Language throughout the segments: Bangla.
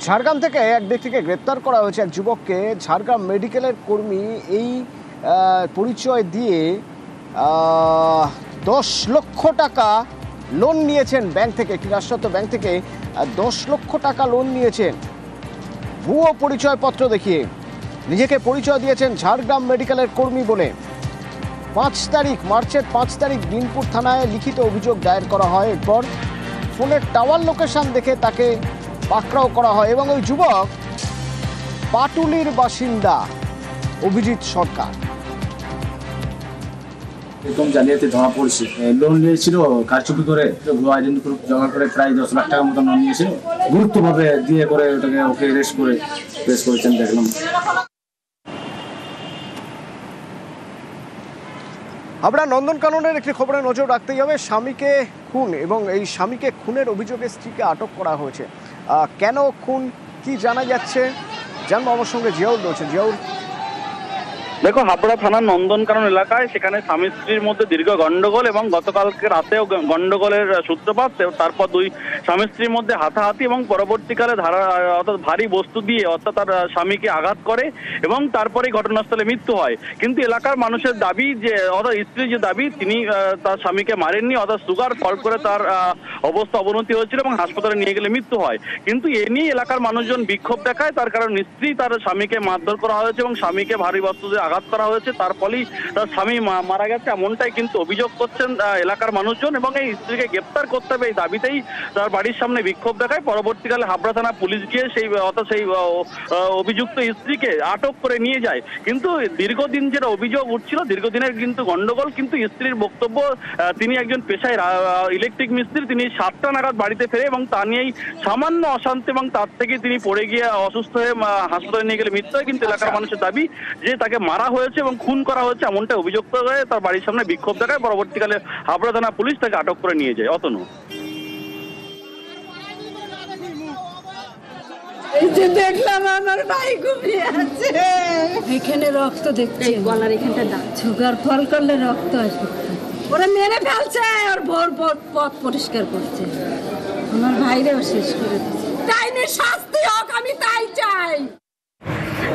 ঝাড়গ্রাম থেকে এক ব্যক্তিকে গ্রেপ্তার করা হয়েছে, এক যুবককে। ঝাড়গ্রাম মেডিকেলের কর্মী এই পরিচয় দিয়ে 10 লক্ষ টাকা লোন নিয়েছেন ব্যাংক থেকে, একটি রাষ্ট্রায়ত্ত ব্যাংক থেকে 10 লক্ষ টাকা লোন নিয়েছেন ভুয়ো পরিচয়পত্র দেখিয়ে। নিজেকে পরিচয় দিয়েছেন ঝাড়গ্রাম মেডিকেলের কর্মী বলে। মার্চের 5 তারিখ বিনপুর থানায় লিখিত অভিযোগ দায়ের করা হয়। এরপর ফোনের টাওয়ার লোকেশন দেখে তাকে পাকড়াও করা হয় এবং ওই যুবক পাটুলির বাসিন্দা অভিজিৎ সরকার। এরকম জালিয়াতি ধরা পড়ছে। লোন নিয়েছিল কারচুপি করে, ভুয়া আইডেন্টি প্রুফ জমা করে প্রায় 10 লাখ টাকার মতো লোন নিয়েছিল। গুরুত্বভাবে দিয়ে করে ওকে অ্যারেস্ট করেছেন দেখলাম। আমরা নন্দনকাননের একটি খবরে নজর রাখতেই হবে। স্বামীকে খুন এবং এই স্বামীকে খুনের অভিযোগে স্ত্রীকে আটক করা হয়েছে। কেন খুন, কি জানা যাচ্ছে জানবো। আমার সঙ্গে জিয়াউল রয়েছে। জিয়াউল, দেখো, হাবড়া থানার নন্দনকানন এলাকায় সেখানে স্বামী স্ত্রীর মধ্যে দীর্ঘ গন্ডগোল এবং গতকালকে রাতেও গন্ডগোলের সূত্রপাত। তারপর দুই স্বামী স্ত্রীর মধ্যে হাতাহাতি এবং পরবর্তীকালে অর্থাৎ ভারী বস্তু দিয়ে অর্থাৎ তার স্বামীকে আঘাত করে এবং তারপরেই ঘটনাস্থলে মৃত্যু হয়। কিন্তু এলাকার মানুষের দাবি যে অর্থাৎ স্ত্রীর যে দাবি, তিনি তার স্বামীকে মারেননি, অর্থাৎ সুগার ফল করে তার অবস্থা অবনতি হয়েছিল এবং হাসপাতালে নিয়ে গেলে মৃত্যু হয়। কিন্তু এ নিয়ে এলাকার মানুষজন বিক্ষোভ দেখায়। তার কারণ স্ত্রী তার স্বামীকে মারধর করা হয়েছে এবং স্বামীকে ভারী বস্তু দিয়ে আঘাত করা হয়েছে, তার ফলেই তার স্বামী মারা গেছে, এমনটাই কিন্তু অভিযোগ করছেন এলাকার মানুষজন। এবং এই স্ত্রীকে গ্রেপ্তার করতে হবে এই দাবিতেই তার বাড়ির সামনে বিক্ষোভ দেখায়। পরবর্তীকালে হাবড়া থানা পুলিশ গিয়ে সেই অভিযুক্ত স্ত্রীকে আটক করে নিয়ে যায়। কিন্তু দীর্ঘদিন যেটা অভিযোগ উঠছিল, দীর্ঘদিনের কিন্তু গন্ডগোল, কিন্তু স্ত্রীর বক্তব্য তিনি একজন পেশায় ইলেকট্রিক মিস্ত্রি, তিনি 7টা নাগাদ বাড়িতে ফেরে এবং তা নিয়েই সামান্য অশান্তি এবং তার থেকে তিনি পড়ে গিয়ে অসুস্থ হয়ে হাসপাতালে নিয়ে গেলে মৃত্যু হয়। কিন্তু এলাকার মানুষের দাবি যে তাকে মারা হয়েছে এবং খুন করা হয়েছে, এমনটা অভিযুক্ত হয়ে তার বাড়ির সামনে বিক্ষোভ দেখায়। পরবর্তীকালে হাবড়া থানা পুলিশ তাকে আটক করে নিয়ে যায়। অতনু, এই যে দেখলাম আমার ভাই ঘুমিয়ে আছে, এখানে রক্ত দেখছি, গলার এখানটা দাগ, সুগার ফল করলে রক্ত আসবে। ওরা মেরে ফেলছে আর ভোর পথ পরিষ্কার করছে, আমার ভাইরেও শেষ করে দিচ্ছে। তাইনি শাস্তি হোক, আমি তাই চাই।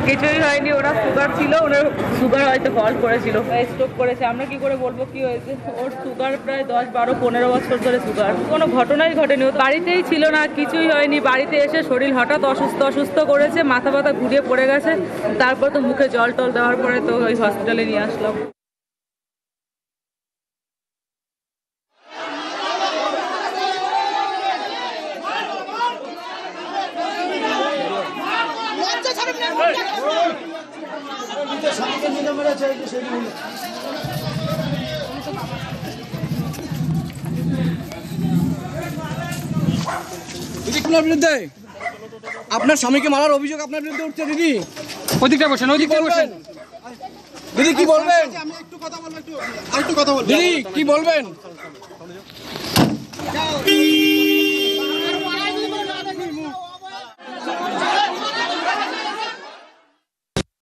কিছুই হয়নি, ওরা সুগার ছিল, ওনার সুগার হয়তো ফল করেছিল, স্ট্রোক করেছে। আমরা কি করে বলবো কি হয়েছে? ওর সুগার প্রায় 10, 12, 15 বছর ধরে সুগার, কোনো ঘটনাই ঘটেনি। ও বাড়িতেই ছিল না, কিছুই হয়নি। বাড়িতে এসে শরীর হঠাৎ অসুস্থ করেছে, মাথা ব্যথা ঘুরিয়ে পড়ে গেছে। তারপর তো মুখে জল টল দেওয়ার পরে তো ওই হসপিটালে নিয়ে আসলাম। আপনার স্বামীকে মারার অভিযোগ আপনার বিরুদ্ধে উঠছে। দিদি ওদিকটা বসেন, ওদিকটা বসেন। দিদি কি বলবেন? আমি একটু কথা বলবো, দিদি কি বলবেন?